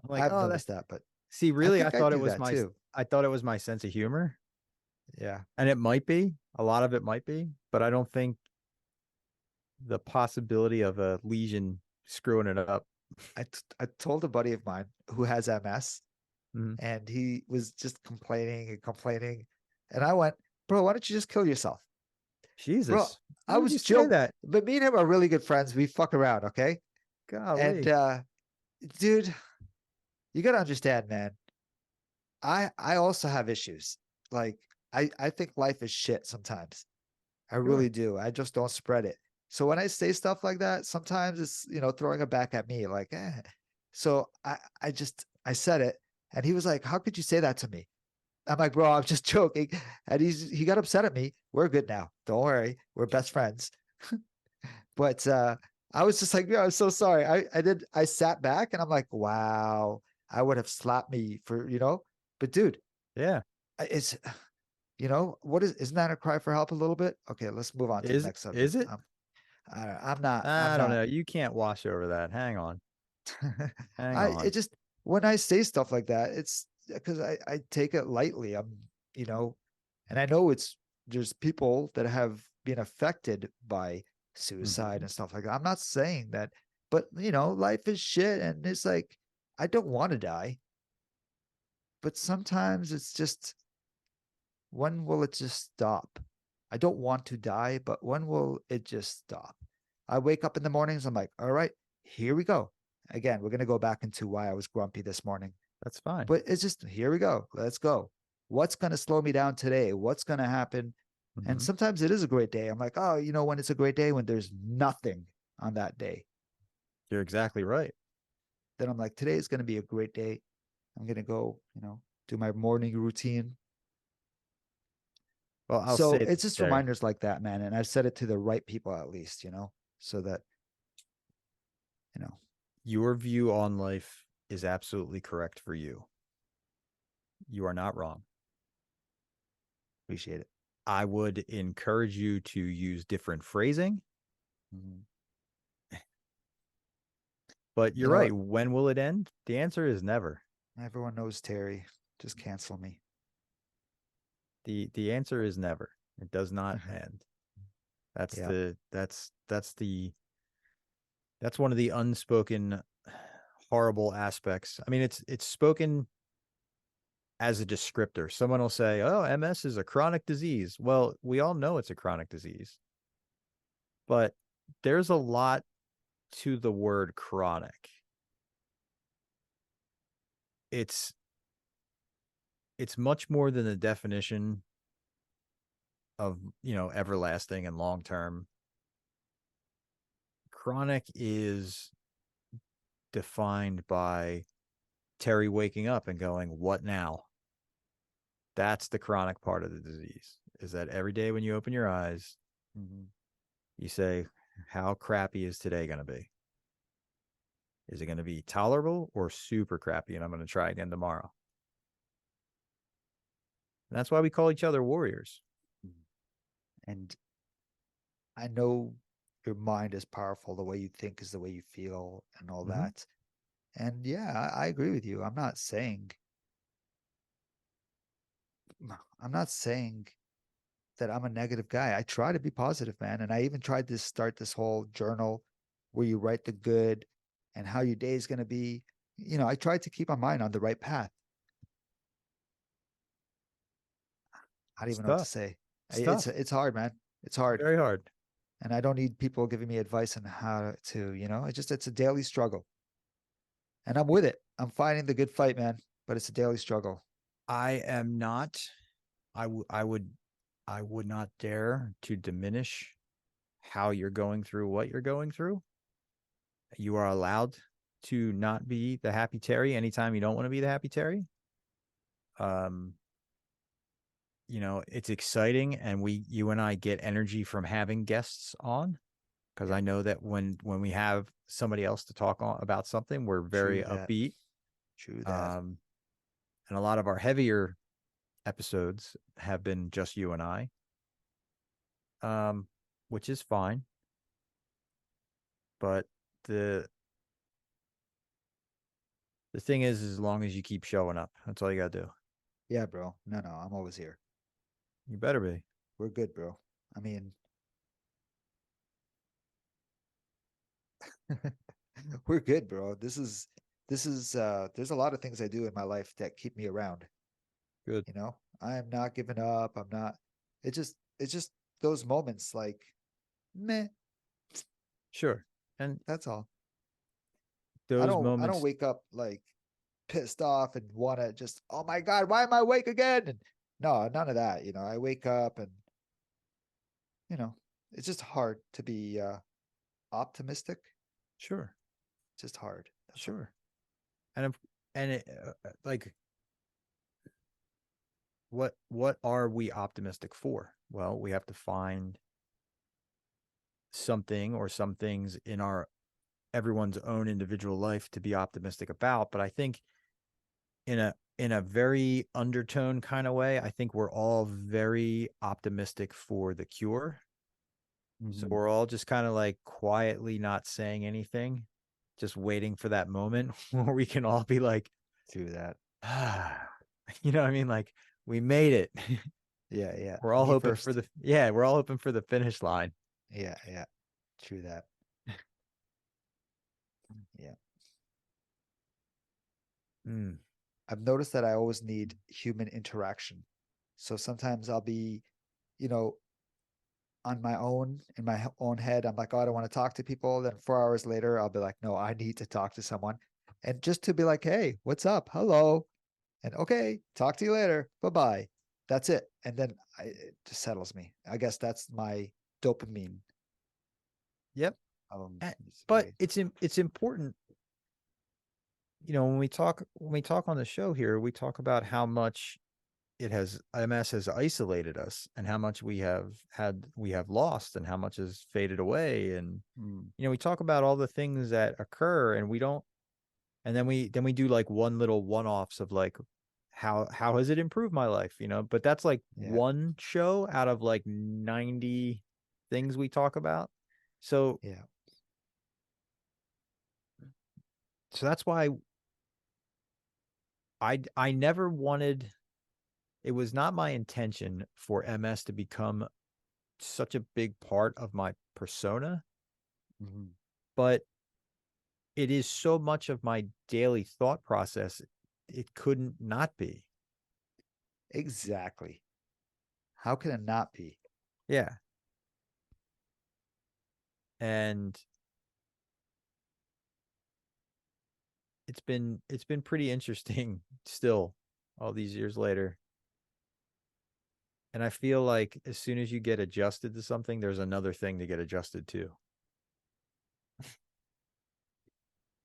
I'm like, I've oh, that. noticed that, but See, I really, think I do that too. I thought it was my sense of humor, Yeah, and it might be. A lot of it might be, but I don't think the possibility of a lesion screwing it up I told a buddy of mine who has MS, Mhm. and he was just complaining and complaining, and I went, bro, why don't you just kill yourself, bro? Jesus, I why would you was say joking, that? but me and him are really good friends. We fuck around, okay? And Golly. dude, you gotta understand, man. I also have issues. Like I think life is shit sometimes. I Sure. really do. I just don't spread it. So when I say stuff like that, sometimes it's, throwing it back at me like, eh. So I said it, and he was like, "How could you say that to me?" I'm like, "Bro, I'm just joking." And he got upset at me. We're good now. Don't worry. We're best friends. But I was just like, "Yeah, I'm so sorry." I sat back and I'm like, "Wow, I would have slapped me for." But dude, Yeah. it's what isn't that a cry for help a little bit? Okay, let's move on to the next Is subject. it? I'm I don't not. know. You can't wash over that. Hang on. Hang It on. just, when I say stuff like that, it's because I take it lightly. You know, and I know there's people that have been affected by suicide Mhm. and stuff like that. I'm not saying that, but life is shit, and it's like I don't want to die, but sometimes it's just, when will it just stop? I don't want to die, but when will it just stop? I wake up in the mornings, I'm like, all right, here we go. Again, we're going to go back into why I was grumpy this morning, That's fine. but it's just, here we go. Let's go. What's going to slow me down today? What's going to happen? And Mhm. sometimes it is a great day. I'm like, oh, when it's a great day, when there's nothing on that day. You're exactly right. Then I'm like, today is going to be a great day. I'm going to go, do my morning routine. Well, I'll So say it's this, just Terry. reminders like that, man. And I've said it to the right people at least, so that, you know, Your view on life is absolutely correct for you. You are not wrong. appreciate it. I would encourage you to use different phrasing, Mhm. but You you're know right. what? When will it end? The answer is never. Everyone knows Terry. Just cancel me. The answer is never. It does not end. Yeah. That's one of the unspoken horrible aspects. I mean, it's spoken as a descriptor. Someone will say, "Oh, MS is a chronic disease." Well, we all know it's a chronic disease, but there's a lot to the word chronic. It's it's much more than the definition of, everlasting and long term. Chronic is defined by Terry waking up and going, "What now?" That's the chronic part of the disease. Is that every day when you open your eyes, Mhm. you say, "How crappy is today going to be? Is it going to be tolerable or super crappy? And I'm going to try again tomorrow." And that's why we call each other warriors. And I know your mind is powerful. The way you think is the way you feel and all Mm-hmm. that. And yeah, I agree with you. I'm not saying that I'm a negative guy. I try to be positive, man. And I even tried to start this whole journal where you write the good and how your day is going to be. I tried to keep my mind on the right path. I don't It's even know what to tough. say. It's It's tough. it's hard, man. It's It's hard. very hard. And I don't need people giving me advice on how to, it's a daily struggle. And I'm with it. I'm fighting the good fight, man. But it's a daily struggle. I am not. I would not dare to diminish how you're going through what you're going through. You are allowed to not be the happy Terry anytime you don't want to be the happy Terry. Um, it's exciting, and you and I get energy from having guests on, because Yeah, I know that when we have somebody else to talk about something, we're very true that. upbeat. True that. Um, and a lot of our heavier episodes have been just you and I, um, which is fine. But the the thing is, as long as you keep showing up, that's all you gotta do. Yeah, bro. No, I'm always here. You better be. We're good, bro. I mean, We're good, bro. There's a lot of things I do in my life that keep me around. Good. You know, I am not giving up. I'm not. It's just those moments like, meh. Sure. And That's all. I those don't. I don't moments, wake up like pissed off and want to just, oh my god, why am I awake again? And no, none of that. You know, I wake up and you know, it's just hard to be optimistic. sure, It's just hard. That's all. sure. And if, and it, like, what are we optimistic for? Well, we have to find something or some things in our everyone's own individual life to be optimistic about. But I think in a very undertone kind of way, I think we're all very optimistic for the cure. So Mhm. we're all just kind of like quietly not saying anything, just waiting for that moment where we can all be like, Do that. ah, you know what I mean? Like we made it. Yeah, yeah. We're all Me hoping for first. the yeah, we're all hoping for the finish line. Yeah, yeah. True that. Yeah. Mm, I've noticed that I always need human interaction. So sometimes I'll be, you know, on my own in my own head. I'm like, oh, I don't want to talk to people. Then 4 hours later, I'll be like, no, I need to talk to someone. And just to be like, hey, what's up? Hello. And okay, talk to you later. Bye bye. That's it. And then it just settles me. I guess that's my dopamine. yep. It's But way. it's important, when we talk on the show here, we talk about how much it has MS has isolated us and how much we have lost and how much has faded away. And Mm, we talk about all the things that occur and we don't and then we do like one little one-offs of like how has it improved my life, but that's like yeah, one show out of like 90 things we talk about. So yeah. so that's why I never wanted it was not my intention for MS to become such a big part of my persona, Mhm. but it is so much of my daily thought process. It couldn't not be. Exactly. How can it not be? Yeah. And it's been pretty interesting still all these years later. And I feel like as soon as you get adjusted to something, there's another thing to get adjusted to.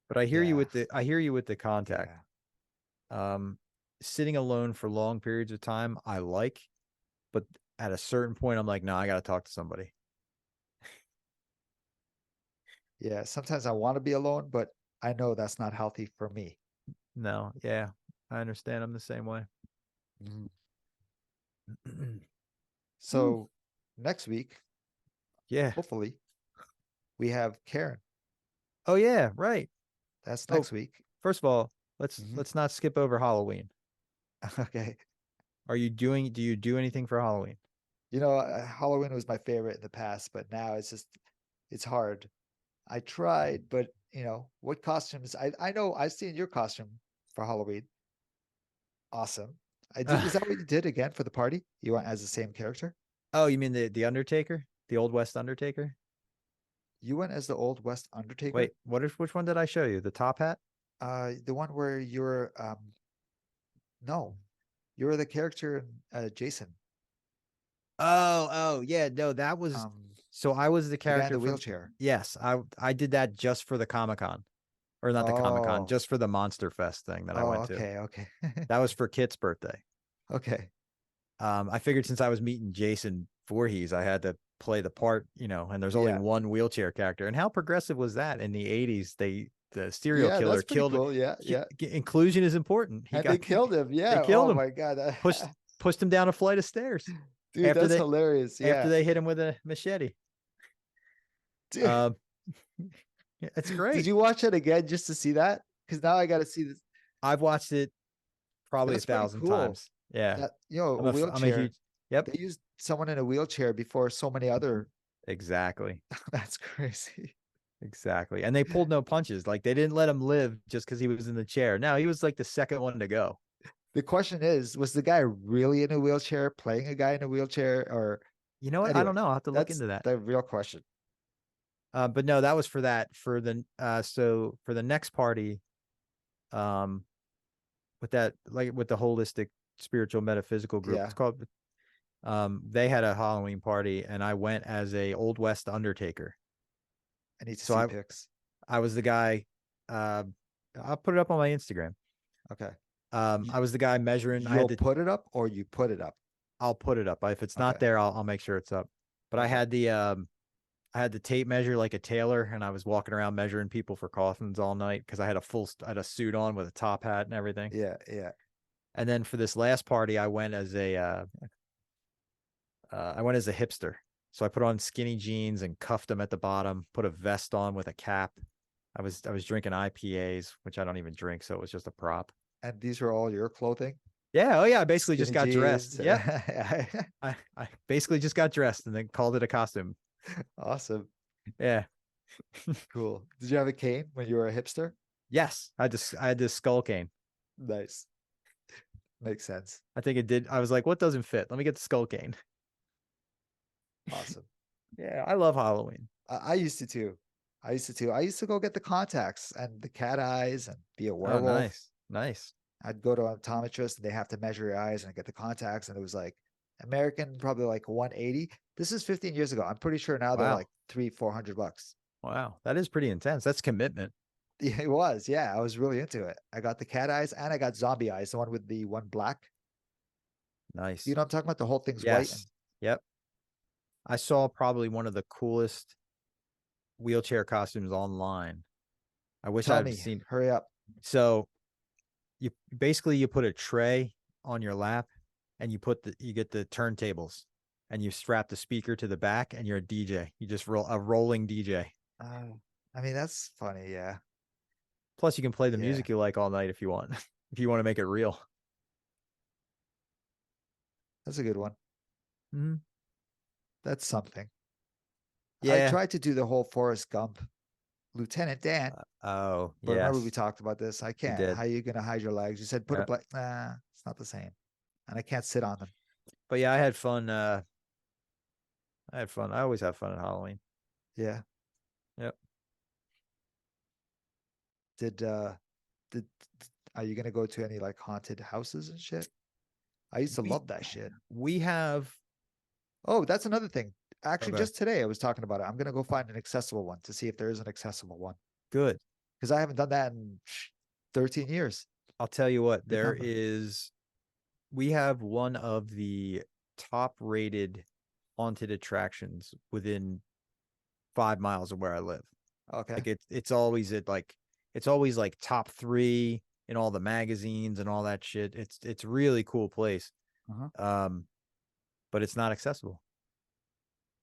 But Yeah, I hear you with the contact. yeah, Um, Sitting alone for long periods of time, I like, but at a certain point, I'm like, no, I got to talk to somebody. yeah. Sometimes I want to be alone, but I know that's not healthy for me. No, yeah, I understand. I'm the same way. Mhm. Whew. So next week, Yeah. hopefully, we have Karen. Oh yeah, right. That's Oh, next week. first of all, let's Mhm. let's not skip over Halloween. Okay. Do you do anything for Halloween? You know, Halloween was my favorite in the past, but now it's hard. I tried, but what costumes? I know I've seen your costume for Halloween. Awesome. I did. Is that what you did again for the party? You went as the same character? Oh, you mean the Undertaker? The Old West Undertaker? You went as the Old West Undertaker? Wait, which one did I show you? The top hat? The one where you're no, you were the character in Jason. Oh, yeah, no, that was Um, so I was the the guy in character the from wheelchair. yes, I did that just for the Comic-Con. Or not the Comic-Con, Oh, just for the Monster Fest thing that I oh, went to. okay, okay, That was for Kit's birthday. okay. I figured since I was meeting Jason Voorhees, I had to play the part, and there's only Yeah, one wheelchair character. And how progressive was that in the 80s? The serial yeah, killer that's pretty killed cool. Yeah, yeah. inclusion is important. He And they got killed him. they Yeah. killed Oh him, my God. pushed pushed him down a flight of stairs Dude, after that's they hilarious. after Yeah. they hit him with a machete. Dude, Um, it's did great. you watch it again just to see that? Because now I got to see this. I've watched it probably a That's pretty thousand cool. times. Yeah, That, I'm a I'm a wheelchair. huge. Yep, They used someone in a wheelchair before so many other. exactly. That's crazy. Exactly. And they pulled no punches. Like they didn't let him live just because he was in the chair. No, he was like the second one to go. The question is, was the guy really in a wheelchair, playing a guy in a wheelchair, or You know what? I anyway? don't know. I'll have to look That's into that. the real question. But no, that was for that. So for the next party, um, with that, like with the holistic spiritual metaphysical group, Yeah, it's called. They had a Halloween party, and I went as a Old West Undertaker. I need to So see pics. I was the guy. Uh, I'll put it up on my Instagram. Okay. I was the guy measuring. I You'll had to. put it up or you put it up. I'll put it up. If it's not Okay. there, I'll make sure it's up. But Okay. I had the tape measure like a tailor, and I was walking around measuring people for coffins all night because I had a suit on with a top hat and everything. Yeah. Yeah. And then for this last party, I went as a hipster. So I put on skinny jeans and cuffed them at the bottom, put a vest on with a cap. I was drinking IPAs, which I don't even drink, so it was just a prop. And these are all your clothing? Yeah, oh yeah, I basically just Skinny got dressed. jeans. Yep. I basically just got dressed and then called it a costume. Awesome. Yeah. Cool. Did you have a cane when you were a hipster? Yes. I had this skull cane. Nice. Makes sense. I think it did. I was like, what doesn't fit? Let me get the skull cane. Awesome. Yeah, I love Halloween. I used to too. I used to too. I used to go get the contacts and the cat eyes and be a Oh, werewolf. nice. Nice. I'd go to an optometrist and they have to measure your eyes and get the contacts. And it was like American, probably like 180. This is 15 years ago. I'm pretty sure now they're Wow. like 300-400 bucks. Wow. That is pretty intense. That's commitment. Yeah, it was. Yeah, I was really into it. I got the cat eyes and I got zombie eyes, the one with the one black. You Nice. know what I'm talking about? The whole thing's white and Yes. Yep. I saw probably one of the coolest wheelchair costumes online. I wish tell I'd me, seen. hurry up. So you put a tray on your lap and you get the turntables and you strap the speaker to the back and you're a DJ. You just roll a rolling DJ. I mean, that's funny. Yeah. Plus you can play the Yeah. music you like all night if you want. If you want to make it real. That's a good one. Mhm. That's something. I Yeah. tried to do the whole Forrest Gump, Lieutenant Dan, Oh, but remember we yes. talked about this. I We can't. did. How are you gonna hide your legs? You said put a Yeah. black. Nah, it's not the same. And I can't sit on them. But yeah, I had fun. I had fun. I always have fun at Halloween. Yeah. Yep. Did did are you gonna go to any like haunted houses and shit? I used to We love that shit. we have Oh, that's another thing. Actually, okay. just today I was talking about it. I'm gonna go find an accessible one to see if there is an accessible one Good. because I haven't done that in 13 years. I'll tell you what, Remember? we have one of the top rated haunted attractions within 5 miles of where I live. Okay. Like it's always like top three in all the magazines and all that shit. It's really cool place. Uh-huh. But it's not accessible.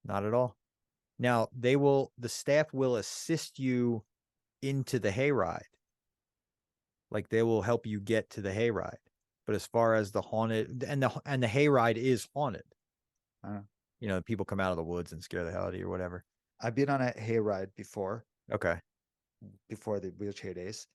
Not at all. Now the staff will assist you into the hayride. Like they will help you get to the hayride. But as far as the haunted and the hayride is haunted. Uh, You know, people come out of the woods and scare the hell out of you or whatever. I've been on a hayride before Okay. the wheelchair days.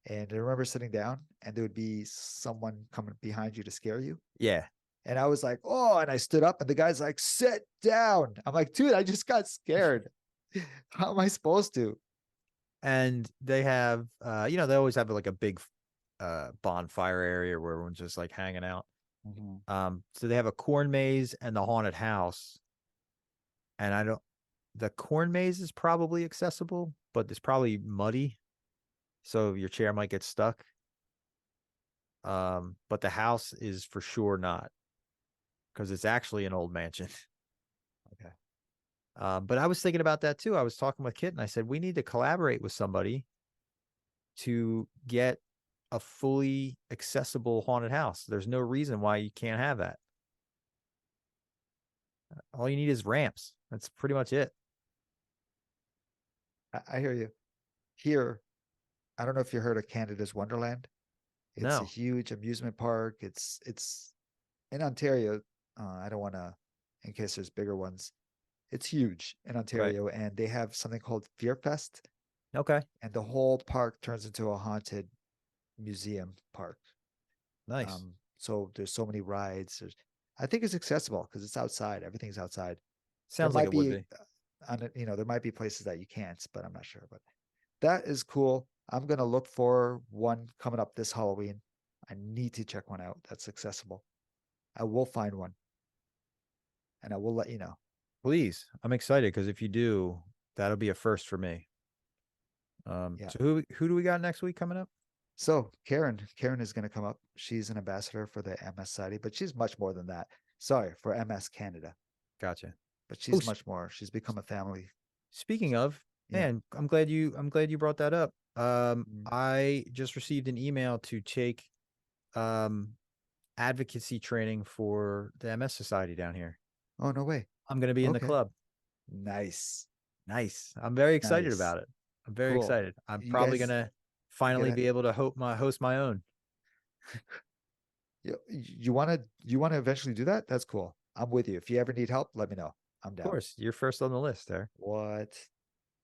And I remember sitting down and there would be someone coming behind you to scare you. Yeah. And I was like, oh, and I stood up and the guy's like, sit down. I'm like, dude, I just got scared. How am I supposed to? And they have they always have like a big bonfire area where everyone's just like hanging out. So they have a corn maze and the haunted house. And the corn maze is probably accessible, but it's probably muddy. So your chair might get stuck. But the house is for sure not because it's actually an old mansion. Okay. But I was thinking about that too. I was talking with Kit and I said, we need to collaborate with somebody to get a fully accessible haunted house. There's no reason why you can't have that. All you need is ramps. That's pretty much it. I hear you. Here, I don't know if you heard of Canada's Wonderland. It's a No. huge amusement park. It's in Ontario. I don't want to, in case there's bigger ones. It's huge in Ontario, and they have something called Fear Fest, Okay. and the whole park turns into a haunted museum park. Nice. So there's so many rides. I think it's accessible because it's outside. Everything's outside. There Sounds like might it would be, be. there might be places that you can't, but I'm not sure. But that is cool. I'm gonna look for one coming up this Halloween. I need to check one out that's accessible. I will find one, and I will let you know. Please. I'm excited because if you do, that'll be a first for me. Yeah. So who do we got next week coming up? So Karen is going to come up. She's an ambassador for the MS Society, but she's much more than that. Sorry, for MS Canada, Gotcha. but Oh, she's much more. She's become a family. speaking of, Yeah. man, I'm glad you brought that up. Mm. I just received an email to take um advocacy training for the MS Society down here. Oh, no way. I'm going to be in the Okay. club. Nice. Nice. I'm very excited Nice. about it. I'm very Cool. excited. I'm You probably guys, gonna finally gonna be able to host my own. you want to eventually do that? That's cool. I'm with you. If you ever need help, let me know. I'm Of down. course, you're first on the list there. What?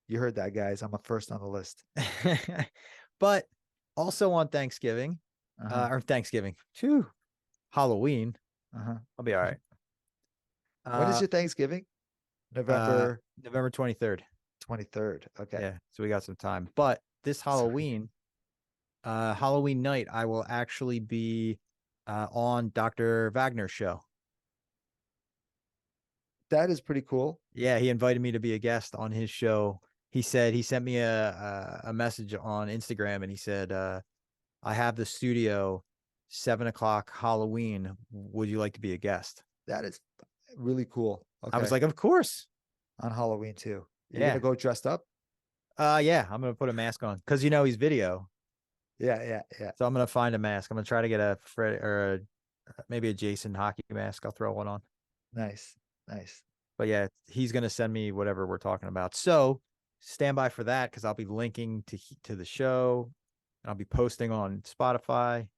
You heard that, guys. I'm a first on the list. But also on Thanksgiving, Uh-huh. or Thanksgiving, phew, Halloween, Uh-huh. I'll be all right. When is Uh, your Thanksgiving? November November 23rd. 23rd. Okay. Yeah, so we got some time. But this Sorry. Halloween night, I will actually be on Dr. Wagner's show. That is pretty cool. Yeah, he invited me to be a guest on his show. He said he sent me a message on Instagram, and he said, "I have the studio, 7 o'clock Halloween. Would you like to be a guest?" That is really cool. I was Okay. like, "Of course." On Halloween too. You're gonna Yeah. go dressed up? Yeah. I'm gonna put a mask on because he's video, Yeah, yeah, yeah. so I'm gonna find a mask. I'm gonna try to get a Fred or maybe a Jason hockey mask. I'll throw one on. Nice. Nice. But yeah, he's gonna send me whatever we're talking about. So stand by for that because I'll be linking to the show. And I'll be posting on Spotify.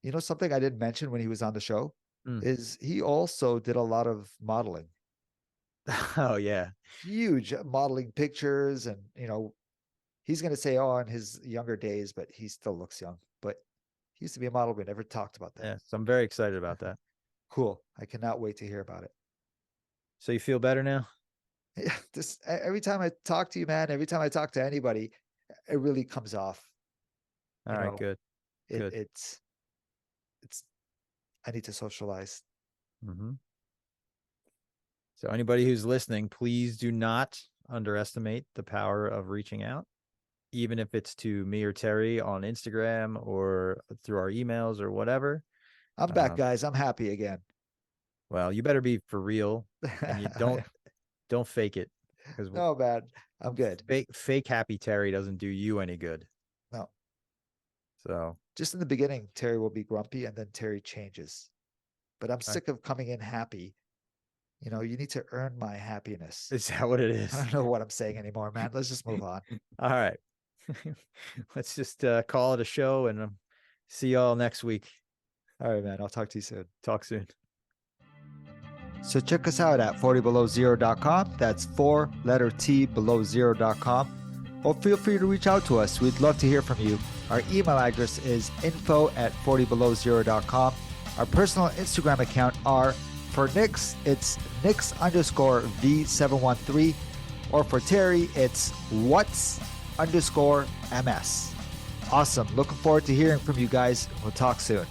You know something I didn't mention when he was on the show Mm. is he also did a lot of modeling. Oh yeah, Huge modeling pictures, and he's gonna say, oh, in his younger days, but he still looks young. But he used to be a model. We never talked about that. yeah. So I'm very excited about that. Cool. I cannot wait to hear about it. So you feel better now? Yeah, every time I talk to you, man, every time I talk to anybody, it really comes off. All You right, know, good, it good. it's I need to socialize. Mm-hmm. So anybody who's listening, please do not underestimate the power of reaching out, even if it's to me or Terry on Instagram or through our emails or whatever. I'm back, guys. I'm happy again. Well, you better be for real, and you don't fake it because No, man, I'm good. fake happy Terry doesn't do you any good. No, So just in the beginning, Terry will be grumpy, and then Terry changes. But I'm I, sick of coming in happy. You need to earn my happiness. is that what it I is? don't know what I'm saying anymore, man. Let's just move on. All right, let's just call it a show and see y'all next week. All right, man. I'll talk to you soon. Talk soon. So check us out at 40belowzero.com. That's 4-letter-T below0.com. Or feel free to reach out to us. We'd love to hear from you. Our email address is info@40belowzero.com. Our personal Instagram account are, for Nix, it's Nix_V713. Or for Terry, it's What's_MS. Awesome. Looking forward to hearing from you guys. We'll talk soon.